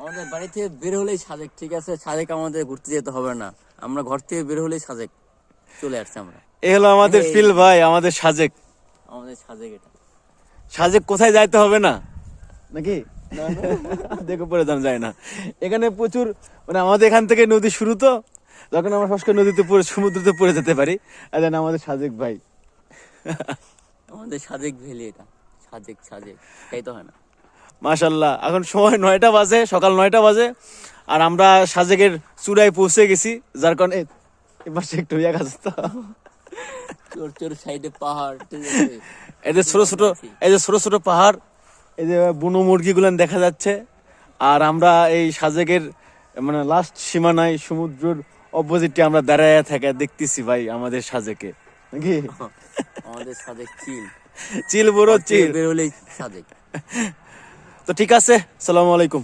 আমাদের বাড়ি থেকে বের হলেই সাজেক, ঠিক আছে? সাজেক আমাদের ঘুরতে যেতে হবে না, আমরা ঘর থেকে বের হলেই সাজেক চলে আসছে আমরা। এ হলো আমাদের ফিল ভাই, আমাদের সাজেক। আমাদের সাজেক এটা। সাজেক কোথায় যাইতে হবে না নাকি? দেখে পরে জানা যায় না। এখানে প্রচুর মানে আমাদের এখান থেকে নদী শুরু, তো যখন আমরা ফসকে নদীতে পড়ে সমুদ্রতে পড়ে যেতে পারি। আর জান আমাদের সাজেক ভাই। আমাদের সাজেক ভ্যালি এটা, সাজেক সাজেক, তাই তো হয় না? মাশাল্লাহ, এখন সময় 9টা বাজে, সকাল 9টা বাজে। আর আমরা সাজেকের চূড়ায় পৌঁছে গেছি, যার কারণে এবার একটু ইয়া কাজ তো। চোর চোর সাইডে পাহাড়, ঠিক আছে? এই যে ছোট ছোট, এই যে ছোট ছোট পাহাড়, এই যে বুনো মুরগিগুলো দেখা যাচ্ছে। আর আমরা এই সাজেকের মানে লাস্ট সীমানায় সমুদ্রের অপোজিটে আমরা দাঁড়ায় থাকা দেখতেছি ভাই আমাদের সাজেকে নাকি? আমাদের সাজেক চিল, চিল বড় চিল। বের হলেই সাজেক। তো ঠিক আছে, আসসালামু আলাইকুম।